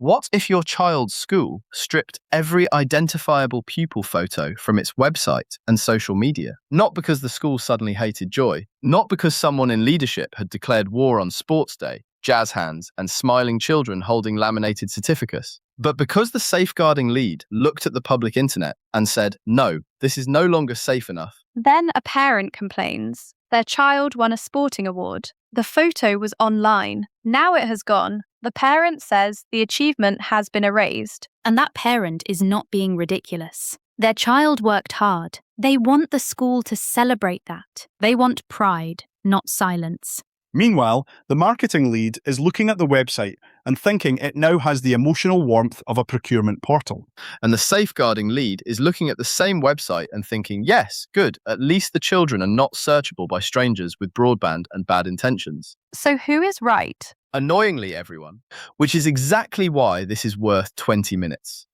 What if your child's school stripped every identifiable pupil photo from its website and social media? Not because the school suddenly hated joy, not because someone in leadership had declared war on sports day, jazz hands, and smiling children holding laminated certificates, but because the safeguarding lead looked at the public internet and said, no, this is no longer safe enough. Then a parent complains. Their child won a sporting award. The photo was online. Now it has gone. The parent says the achievement has been erased. And that parent is not being ridiculous. Their child worked hard. They want the school to celebrate that. They want pride, not silence. Meanwhile, the marketing lead is looking at the website and thinking it now has the emotional warmth of a procurement portal. And the safeguarding lead is looking at the same website and thinking, yes, good, at least the children are not searchable by strangers with broadband and bad intentions. So who is right? Annoyingly, everyone, which is exactly why this is worth 20 minutes.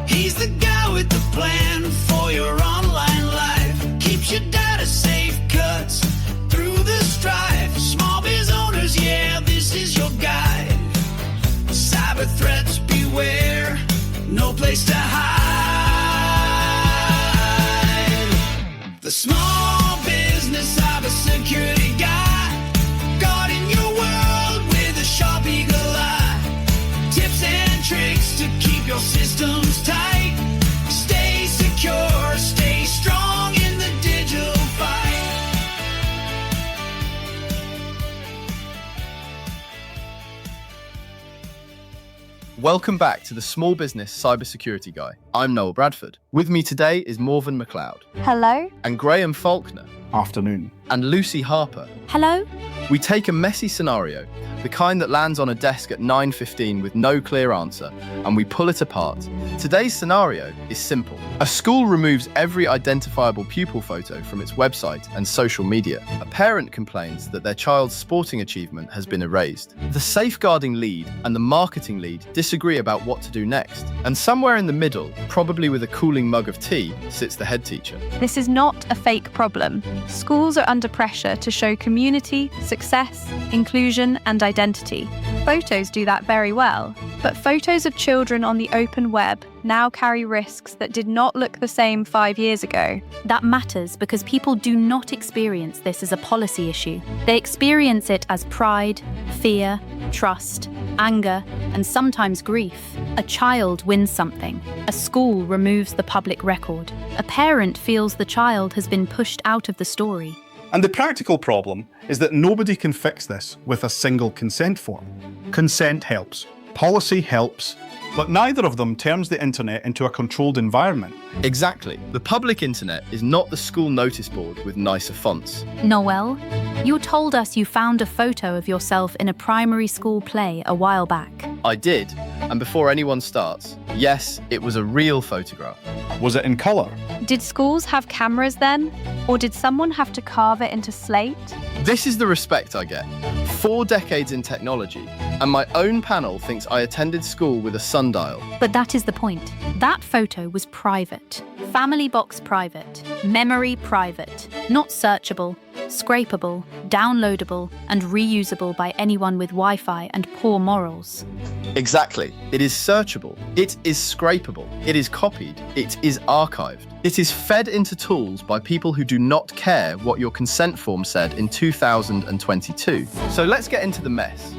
He's the guy with the plan for your online life. Keeps your data safe, cuts through the strife. Small biz owners, yeah, this is your guide. Cyber threats, beware, no place to hide. The small business cybersecurity guy, guarding your world with a sharp eagle eye. Tips and tricks to keep your systems tight. Stay secure, stay strong in the digital fight. Welcome back to the Small Business Cybersecurity Guy. I'm Noel Bradford. With me today is Morven McLeod. Hello? And Graham Faulkner. Afternoon. And Lucy Harper. Hello? We take a messy scenario, the kind that lands on a desk at 9:15 with no clear answer, and we pull it apart. Today's scenario is simple. A school removes every identifiable pupil photo from its website and social media. A parent complains that their child's sporting achievement has been erased. The safeguarding lead and the marketing lead disagree about what to do next. And somewhere in the middle, probably with a cooling mug of tea, sits the head teacher. This is not a fake problem. Schools are under pressure to show community, success, inclusion, and identity. Photos do that very well, but photos of children on the open web now carry risks that did not look the same 5 years ago. That matters because people do not experience this as a policy issue. They experience it as pride, fear, trust, anger, and sometimes grief. A child wins something. A school removes the public record. A parent feels the child has been pushed out of the story. And the practical problem is that nobody can fix this with a single consent form. Consent helps. Policy helps. But neither of them turns the internet into a controlled environment. Exactly. The public internet is not the school notice board with nicer fonts. Noel, you told us you found a photo of yourself in a primary school play a while back. I did, and before anyone starts, yes, it was a real photograph. Was it in colour? Did schools have cameras then? Or did someone have to carve it into slate? This is the respect I get. 4 decades in technology, and my own panel thinks I attended school with a sundial. But that is the point. That photo was private. Family box private. Memory private. Not searchable, scrapable, downloadable, and reusable by anyone with Wi-Fi and poor morals. Exactly. It is searchable. It is scrapable. It is copied. It is archived. It is fed into tools by people who do not care what your consent form said in 2022. So let's get into the mess.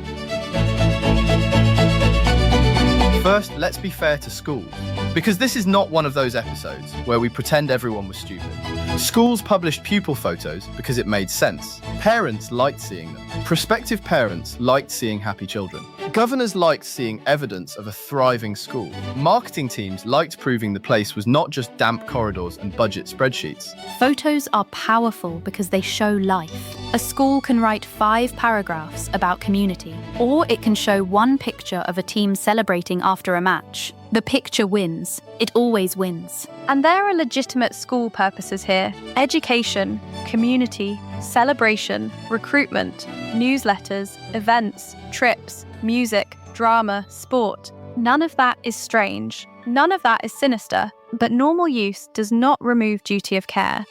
First, let's be fair to schools, because this is not one of those episodes where we pretend everyone was stupid. Schools published pupil photos because it made sense. Parents liked seeing them. Prospective parents liked seeing happy children. Governors liked seeing evidence of a thriving school. Marketing teams liked proving the place was not just damp corridors and budget spreadsheets. Photos are powerful because they show life. A school can write 5 paragraphs about community, or it can show 1 picture of a team celebrating after a match. The picture wins. It always wins. And there are legitimate school purposes here. Education, community, celebration, recruitment, newsletters, events, trips, music, drama, sport. None of that is strange. None of that is sinister. But normal use does not remove duty of care.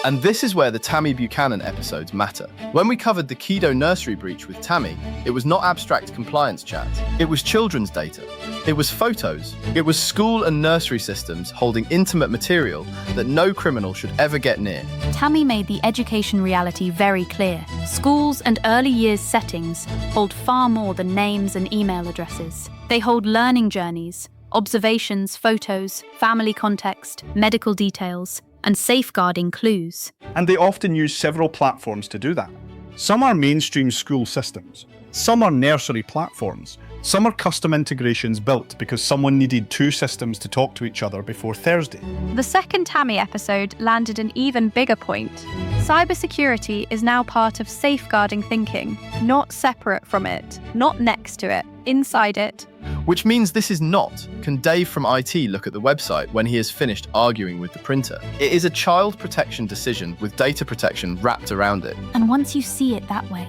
And this is where the Tammy Buchanan episodes matter. When we covered the Kedo nursery breach with Tammy, it was not abstract compliance chat. It was children's data. It was photos. It was school and nursery systems holding intimate material that no criminal should ever get near. Tammy made the education reality very clear. Schools and early years settings hold far more than names and email addresses. They hold learning journeys, observations, photos, family context, medical details, and safeguarding clues. And they often use several platforms to do that. Some are mainstream school systems. Some are nursery platforms. Some are custom integrations built because someone needed two systems to talk to each other before Thursday. The second Tammy episode landed an even bigger point. Cybersecurity is now part of safeguarding thinking, not separate from it, not next to it, inside it. Which means this is not, can Dave from IT look at the website when he has finished arguing with the printer? It is a child protection decision with data protection wrapped around it. And once you see it that way,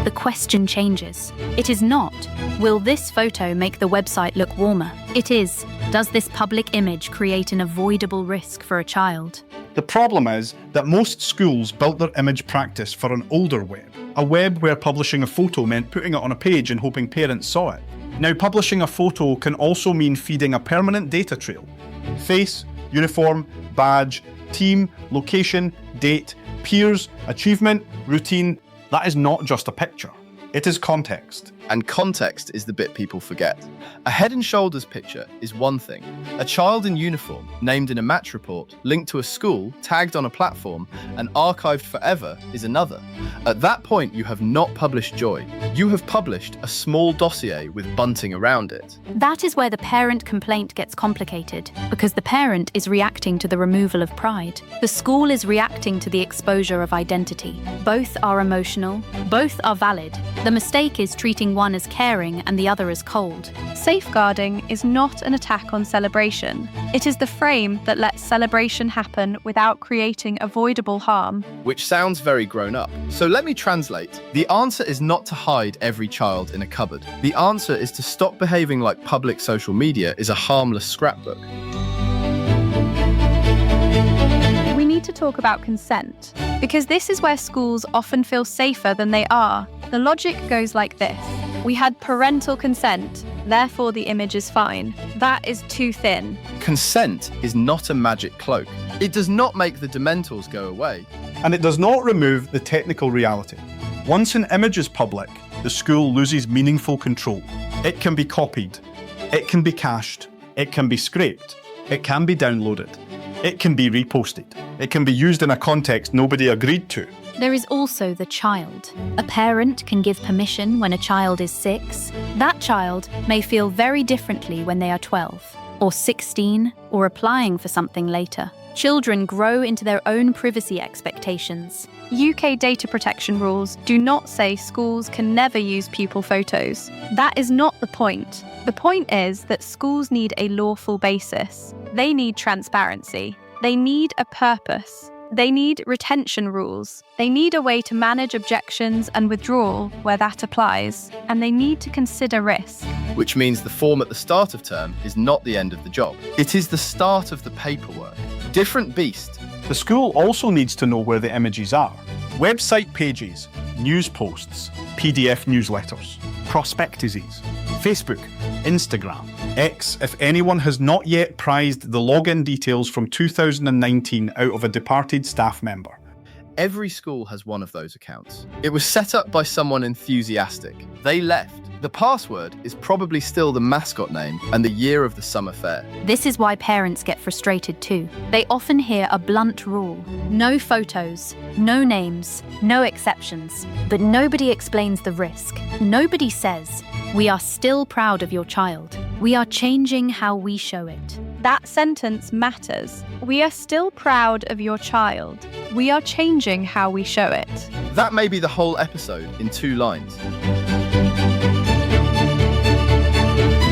the question changes. It is not, will this photo make the website look warmer? It is, does this public image create an avoidable risk for a child? The problem is that most schools built their image practice for an older web, a web where publishing a photo meant putting it on a page and hoping parents saw it. Now, publishing a photo can also mean feeding a permanent data trail. Face, uniform, badge, team, location, date, peers, achievement, routine. That is not just a picture. It is context. And context is the bit people forget. A head and shoulders picture is one thing. A child in uniform, named in a match report, linked to a school, tagged on a platform, and archived forever is another. At that point, you have not published joy. You have published a small dossier with bunting around it. That is where the parent complaint gets complicated, because the parent is reacting to the removal of pride. The school is reacting to the exposure of identity. Both are emotional, both are valid. The mistake is treating one as caring and the other as cold. Safeguarding is not an attack on celebration. It is the frame that lets celebration happen without creating avoidable harm. Which sounds very grown up. So let me translate. The answer is not to hide every child in a cupboard. The answer is to stop behaving like public social media is a harmless scrapbook. We need to talk about consent, because this is where schools often feel safer than they are. The logic goes like this. We had parental consent, therefore the image is fine. That is too thin. Consent is not a magic cloak. It does not make the dementors go away. And it does not remove the technical reality. Once an image is public, the school loses meaningful control. It can be copied. It can be cached. It can be scraped. It can be downloaded. It can be reposted. It can be used in a context nobody agreed to. There is also the child. A parent can give permission when a child is 6. That child may feel very differently when they are 12, or 16, or applying for something later. Children grow into their own privacy expectations. UK data protection rules do not say schools can never use pupil photos. That is not the point. The point is that schools need a lawful basis. They need transparency. They need a purpose. They need retention rules. They need a way to manage objections and withdrawal where that applies. And they need to consider risk. Which means the form at the start of term is not the end of the job. It is the start of the paperwork. Different beast. The school also needs to know where the images are. Website pages, news posts, PDF newsletters, prospectuses, Facebook, Instagram, X, if anyone has not yet prized the login details from 2019 out of a departed staff member. Every school has one of those accounts. It was set up by someone enthusiastic. They left. The password is probably still the mascot name and the year of the summer fair. This is why parents get frustrated too. They often hear a blunt rule. No photos, no names, no exceptions. But nobody explains the risk. Nobody says, we are still proud of your child. We are changing how we show it. That sentence matters. We are still proud of your child. We are changing how we show it. That may be the whole episode in 2 lines.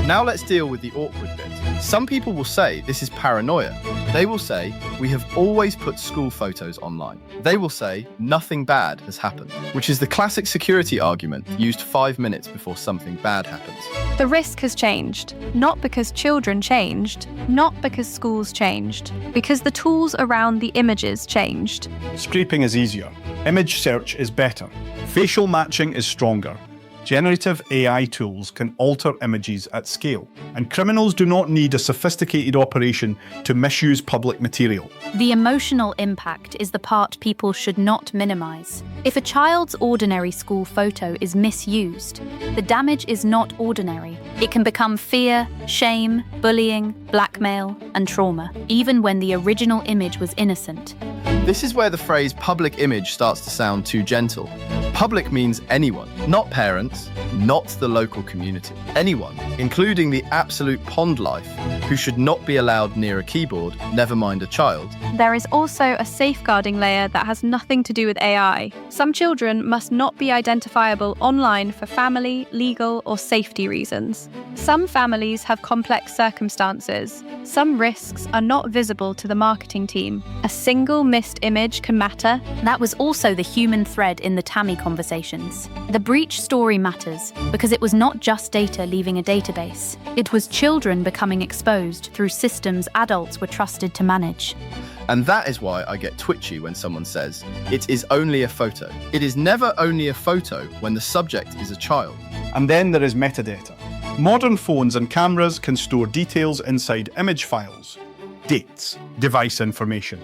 Now let's deal with the awkward bit. Some people will say this is paranoia. They will say, we have always put school photos online. They will say, nothing bad has happened, which is the classic security argument used 5 minutes before something bad happens. The risk has changed, not because children changed, not because schools changed, because the tools around the images changed. Scraping is easier. Image search is better. Facial matching is stronger. Generative AI tools can alter images at scale, and criminals do not need a sophisticated operation to misuse public material. The emotional impact is the part people should not minimize. If a child's ordinary school photo is misused, the damage is not ordinary. It can become fear, shame, bullying, blackmail, and trauma, even when the original image was innocent. This is where the phrase public image starts to sound too gentle. Public means anyone, not parents, not the local community. Anyone, including the absolute pond life, who should not be allowed near a keyboard, never mind a child. There is also a safeguarding layer that has nothing to do with AI. Some children must not be identifiable online for family, legal, or safety reasons. Some families have complex circumstances. Some risks are not visible to the marketing team. A single missed image can matter. That was also the human thread in the Tammy conversations. The breach story matters because it was not just data leaving a database. It was children becoming exposed through systems adults were trusted to manage. And that is why I get twitchy when someone says, it is only a photo. It is never only a photo when the subject is a child. And then there is metadata. Modern phones and cameras can store details inside image files. Dates, device information,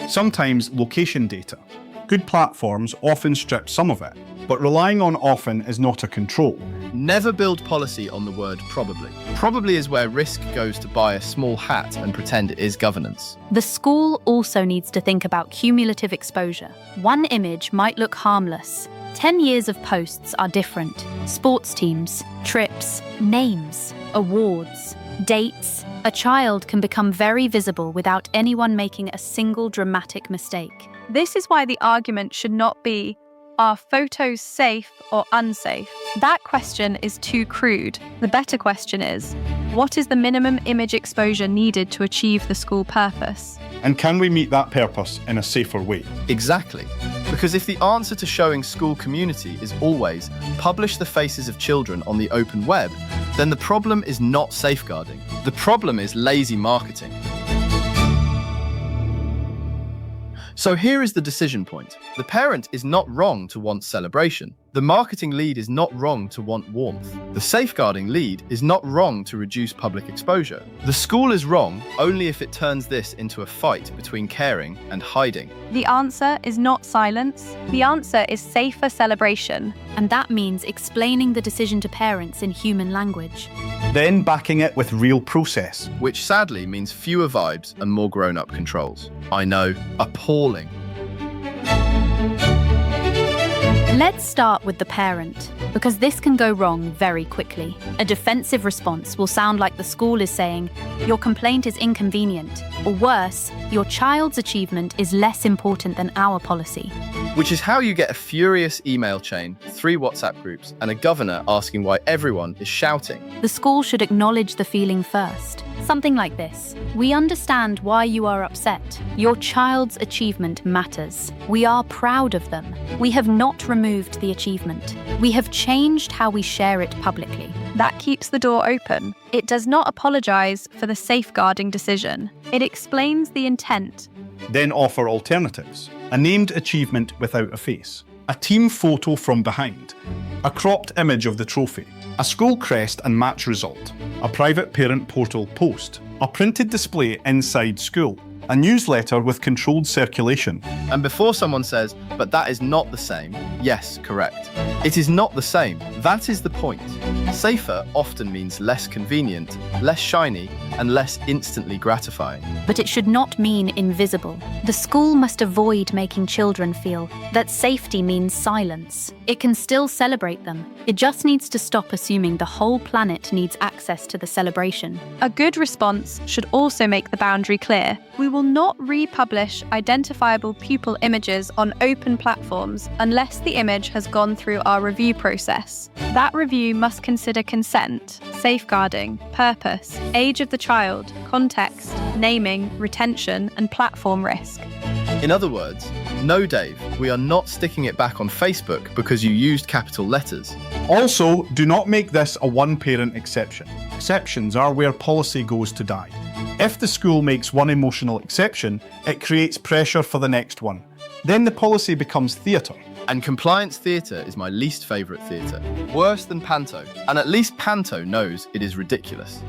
sometimes location data. Good platforms often strip some of it, but relying on often is not a control. Never build policy on the word probably. Probably is where Risk goes to buy a small hat and pretend it is governance. The school also needs to think about cumulative exposure. One image might look harmless. 10 years of posts are different. Sports teams, trips, names, awards, dates. A child can become very visible without anyone making a single dramatic mistake. This is why the argument should not be, are photos safe or unsafe? That question is too crude. The better question is, what is the minimum image exposure needed to achieve the school purpose? And can we meet that purpose in a safer way? Exactly. Because if the answer to showing school community is always publish the faces of children on the open web, then the problem is not safeguarding. The problem is lazy marketing. So here is the decision point. The parent is not wrong to want celebration. The marketing lead is not wrong to want warmth. The safeguarding lead is not wrong to reduce public exposure. The school is wrong only if it turns this into a fight between caring and hiding. The answer is not silence. The answer is safer celebration. And that means explaining the decision to parents in human language. Then backing it with real process. Which sadly means fewer vibes and more grown-up controls. I know, appalling. Let's start with the parent, because this can go wrong very quickly. A defensive response will sound like the school is saying, your complaint is inconvenient, or worse, your child's achievement is less important than our policy. Which is how you get a furious email chain, 3 WhatsApp groups, and a governor asking why everyone is shouting. The school should acknowledge the feeling first. Something like this. We understand why you are upset. Your child's achievement matters. We are proud of them. We have not removed the achievement. We have changed how we share it publicly. That keeps the door open. It does not apologize for the safeguarding decision. It explains the intent. Then offer alternatives. A named achievement without a face. A team photo from behind. A cropped image of the trophy. A school crest and match result. A private parent portal post. A printed display inside school. A newsletter with controlled circulation. And before someone says, but that is not the same, yes, correct. It is not the same. That is the point. Safer often means less convenient, less shiny, and less instantly gratifying. But it should not mean invisible. The school must avoid making children feel that safety means silence. It can still celebrate them. It just needs to stop assuming the whole planet needs access to the celebration. A good response should also make the boundary clear. We will not republish identifiable pupil images on open platforms unless the image has gone through our review process. That review must consider consider consent, safeguarding, purpose, age of the child, context, naming, retention, and platform risk. In other words, no, Dave, we are not sticking it back on Facebook because you used capital letters. Also, do not make this a one-parent exception. Exceptions are where policy goes to die. If the school makes one emotional exception, it creates pressure for the next one. Then the policy becomes theatre. And compliance theatre is my least favourite theatre. Worse than panto. And at least panto knows it is ridiculous.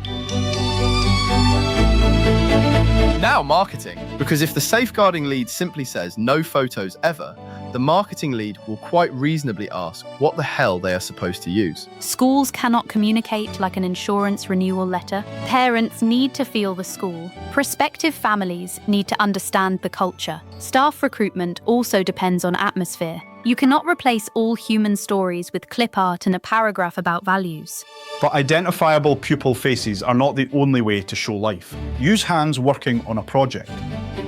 Now marketing. Because if the safeguarding lead simply says no photos ever, the marketing lead will quite reasonably ask what the hell they are supposed to use. Schools cannot communicate like an insurance renewal letter. Parents need to feel the school. Prospective families need to understand the culture. Staff recruitment also depends on atmosphere. You cannot replace all human stories with clip art and a paragraph about values. But identifiable pupil faces are not the only way to show life. Use hands working on a project.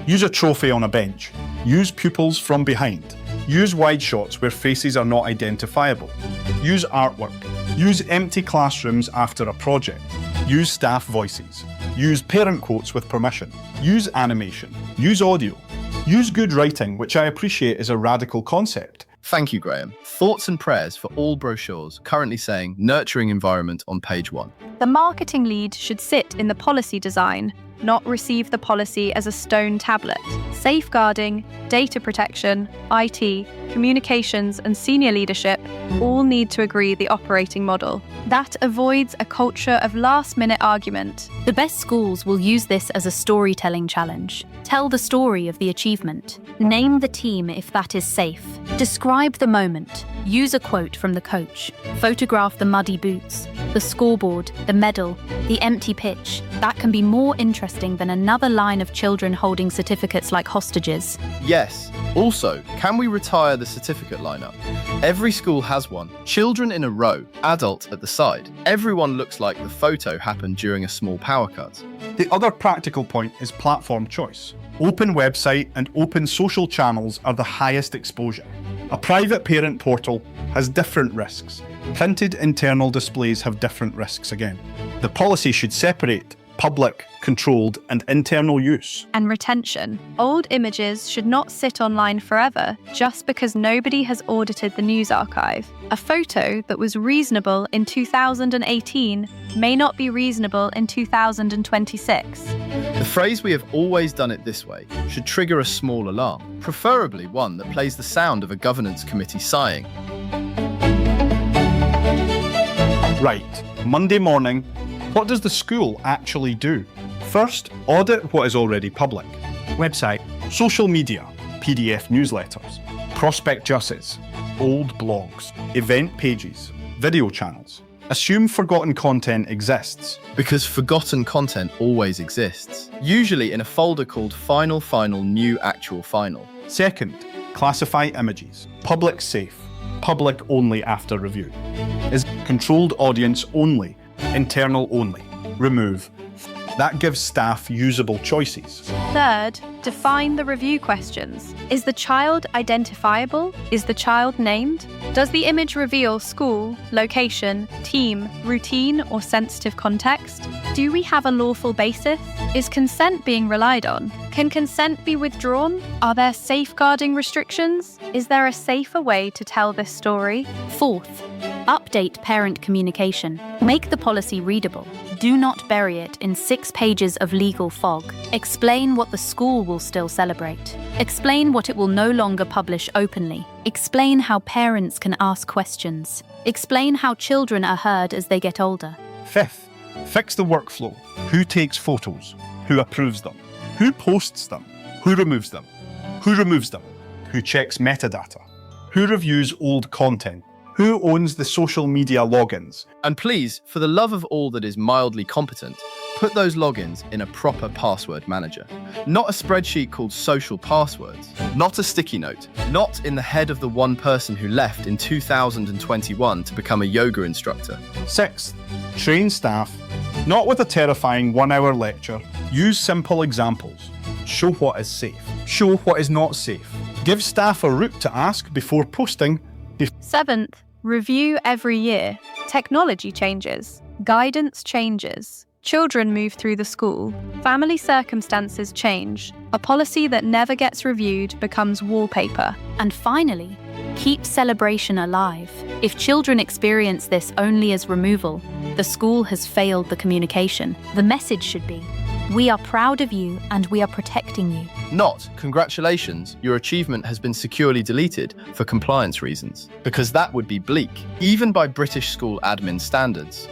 Use a trophy on a bench. Use pupils from behind. Use wide shots where faces are not identifiable. Use artwork. Use empty classrooms after a project. Use staff voices. Use parent quotes with permission. Use animation. Use audio. Use good writing, which I appreciate is a radical concept. Thank you, Graham. Thoughts and prayers for all brochures currently saying nurturing environment on page 1. The marketing lead should sit in the policy design, not receive the policy as a stone tablet. Safeguarding, data protection, IT, communications, and senior leadership all need to agree the operating model. That avoids a culture of last-minute argument. The best schools will use this as a storytelling challenge. Tell the story of the achievement. Name the team if that is safe. Describe the moment. Use a quote from the coach. Photograph the muddy boots, the scoreboard, the medal, the empty pitch. That can be more interesting than another line of children holding certificates like hostages. Yes. Also, can we retire the certificate lineup? Every school has one. Children in a row, adult at the side. Everyone looks like the photo happened during a small power cut. The other practical point is platform choice. Open website and open social channels are the highest exposure. A private parent portal has different risks. Printed internal displays have different risks again. The policy should separate public, controlled, and internal use. And retention. Old images should not sit online forever just because nobody has audited the news archive. A photo that was reasonable in 2018 may not be reasonable in 2026. The phrase "we have always done it this way" should trigger a small alarm, preferably one that plays the sound of a governance committee sighing. Right, Monday morning, what does the school actually do? First, audit what is already public. Website, social media, PDF newsletters, prospectuses, old blogs, event pages, video channels. Assume forgotten content exists. Because forgotten content always exists, usually in a folder called Final, New, Actual, Final. Second, classify images. Public safe, public only after review. Is controlled audience only, internal only. Remove. That gives staff usable choices. Third, define the review questions. Is the child identifiable? Is the child named? Does the image reveal school, location, team, routine, or sensitive context? Do we have a lawful basis? Is consent being relied on? Can consent be withdrawn? Are there safeguarding restrictions? Is there a safer way to tell this story? Fourth, update parent communication. Make the policy readable. Do not bury it in 6 pages of legal fog. Explain what the school will still celebrate. Explain what it will no longer publish openly. Explain how parents can ask questions. Explain how children are heard as they get older. Fifth, fix the workflow. Who takes photos? Who approves them? Who posts them? Who removes them? Who removes them? Who checks metadata? Who reviews old content? Who owns the social media logins? And please, for the love of all that is mildly competent, put those logins in a proper password manager. Not a spreadsheet called social passwords. Not a sticky note. Not in the head of the one person who left in 2021 to become a yoga instructor. Sixth, train staff. Not with a terrifying 1-hour lecture. Use simple examples. Show what is safe. Show what is not safe. Give staff a route to ask before posting. Seventh, Review every year. Technology changes. Guidance changes. Children move through the school. Family circumstances change. A policy that never gets reviewed becomes wallpaper. And finally, keep celebration alive. If children experience this only as removal, the school has failed the communication. The message should be, we are proud of you and we are protecting you. Not, congratulations, your achievement has been securely deleted for compliance reasons. Because that would be bleak, even by British school admin standards.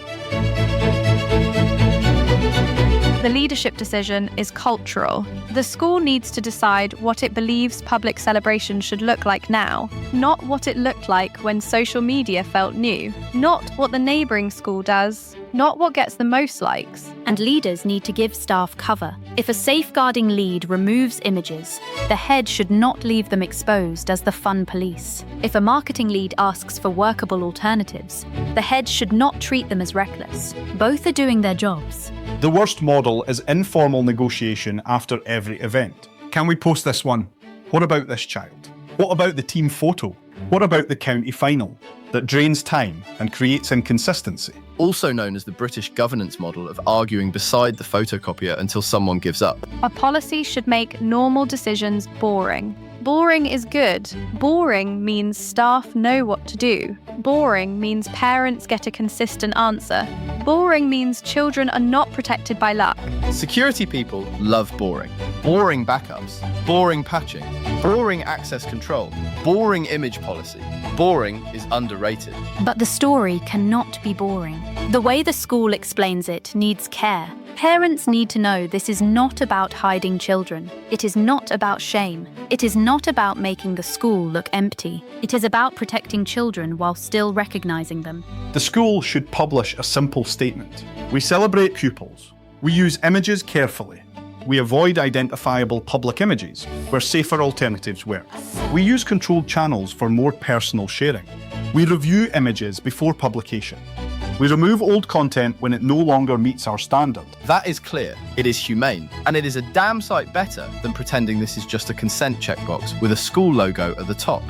The leadership decision is cultural. The school needs to decide what it believes public celebration should look like now, not what it looked like when social media felt new, not what the neighbouring school does, not what gets the most likes. And leaders need to give staff cover. If a safeguarding lead removes images, the head should not leave them exposed as the fun police. If a marketing lead asks for workable alternatives, the head should not treat them as reckless. Both are doing their jobs. The worst model is informal negotiation after every event. Can we post this one? What about this child? What about the team photo? What about the county final that drains time and creates inconsistency? Also known as the British governance model of arguing beside the photocopier until someone gives up. A policy should make normal decisions boring. Boring is good. Boring means staff know what to do. Boring means parents get a consistent answer. Boring means children are not protected by luck. Security people love boring. Boring backups, boring patching, boring access control, boring image policy. Boring is underrated. But the story cannot be boring. The way the school explains it needs care. Parents need to know this is not about hiding children. It is not about shame. It is not about making the school look empty. It is about protecting children while still recognizing them. The school should publish a simple statement. We celebrate pupils. We use images carefully. We avoid identifiable public images where safer alternatives work. We use controlled channels for more personal sharing. We review images before publication. We remove old content when it no longer meets our standard. That is clear, it is humane, and it is a damn sight better than pretending this is just a consent checkbox with a school logo at the top.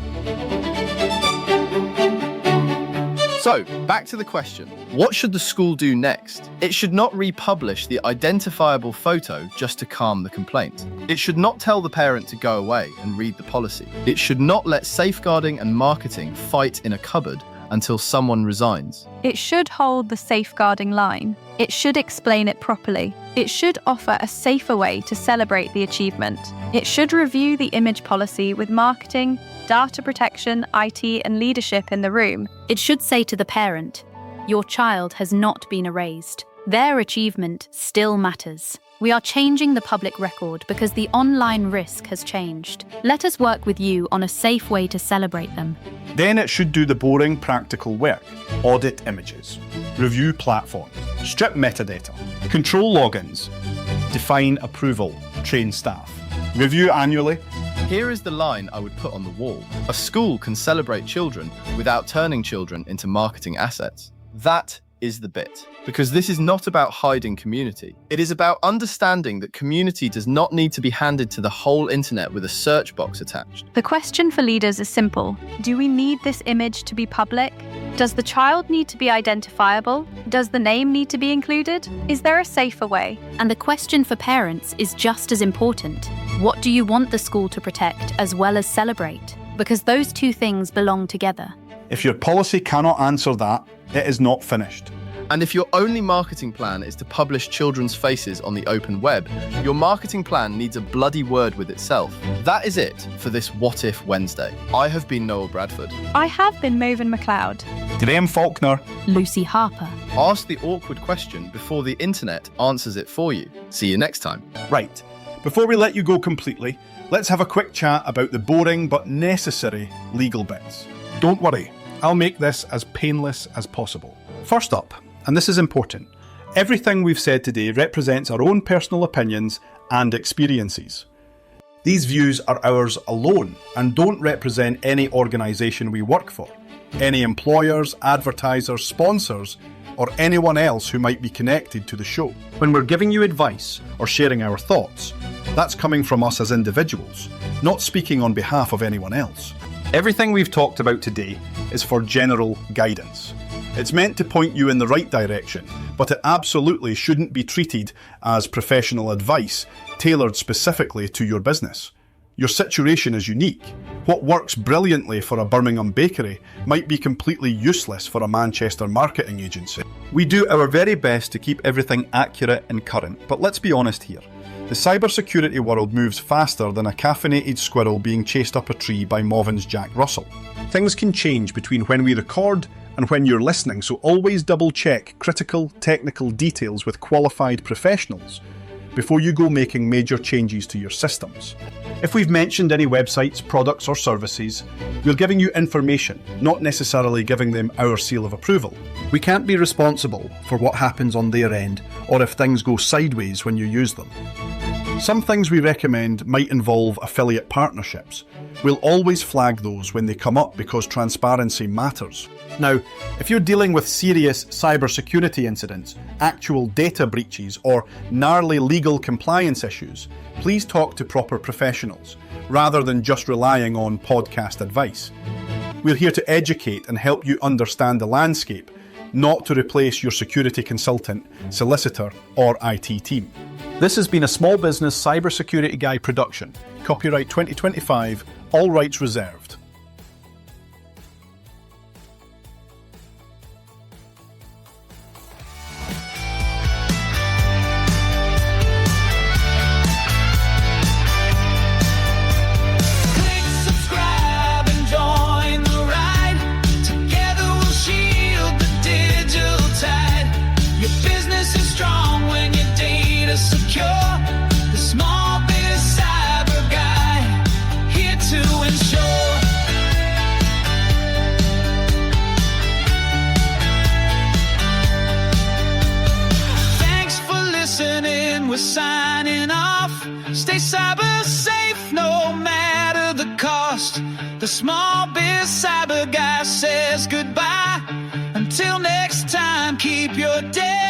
So, back to the question. What should the school do next? It should not republish the identifiable photo just to calm the complaint. It should not tell the parent to go away and read the policy. It should not let safeguarding and marketing fight in a cupboard until someone resigns. It should hold the safeguarding line. It should explain it properly. It should offer a safer way to celebrate the achievement. It should review the image policy with marketing, data protection, IT, and leadership in the room. It should say to the parent, your child has not been erased. Their achievement still matters. We are changing the public record because the online risk has changed. Let us work with you on a safe way to celebrate them. Then it should do the boring practical work. Audit images, review platforms, strip metadata, control logins, define approval, train staff, review annually. Here is the line I would put on the wall. A school can celebrate children without turning children into marketing assets. That is the bit. Because this is not about hiding community. It is about understanding that community does not need to be handed to the whole internet with a search box attached. The question for leaders is simple. Do we need this image to be public? Does the child need to be identifiable? Does the name need to be included? Is there a safer way? And the question for parents is just as important. What do you want the school to protect as well as celebrate? Because those two things belong together. If your policy cannot answer that, it is not finished. And if your only marketing plan is to publish children's faces on the open web, your marketing plan needs a bloody word with itself. That is it for this What If Wednesday. I have been Noel Bradford. I have been Moven McLeod. Graham Faulkner. Lucy Harper. Ask the awkward question before the internet answers it for you. See you next time. Right. Before we let you go completely, let's have a quick chat about the boring but necessary legal bits. Don't worry, I'll make this as painless as possible. First up, and this is important, everything we've said today represents our own personal opinions and experiences. These views are ours alone and don't represent any organisation we work for, any employers, advertisers, sponsors, or anyone else who might be connected to the show. When we're giving you advice or sharing our thoughts, that's coming from us as individuals, not speaking on behalf of anyone else. Everything we've talked about today is for general guidance. It's meant to point you in the right direction, but it absolutely shouldn't be treated as professional advice tailored specifically to your business. Your situation is unique. What works brilliantly for a Birmingham bakery might be completely useless for a Manchester marketing agency. We do our very best to keep everything accurate and current, but let's be honest here. The cybersecurity world moves faster than a caffeinated squirrel being chased up a tree by Mauvin's Jack Russell. Things can change between when we record and when you're listening, so always double check critical technical details with qualified professionals before you go making major changes to your systems. If we've mentioned any websites, products or services, we're giving you information, not necessarily giving them our seal of approval. We can't be responsible for what happens on their end or if things go sideways when you use them. Some things we recommend might involve affiliate partnerships. We'll always flag those when they come up because transparency matters. Now, if you're dealing with serious cybersecurity incidents, actual data breaches, or gnarly legal compliance issues, please talk to proper professionals, rather than just relying on podcast advice. We're here to educate and help you understand the landscape, not to replace your security consultant, solicitor, or IT team. This has been a Small Business Cybersecurity Guy production. Copyright 2025, all rights reserved. Click subscribe and join the ride. Together we'll shield the digital tide. Your business is strong when your data secure. The Small Biz Cyber Guy, here to ensure. Thanks for listening, we're signing off. Stay cyber safe no matter the cost. The Small Biz Cyber Guy says goodbye. Until next time, keep your day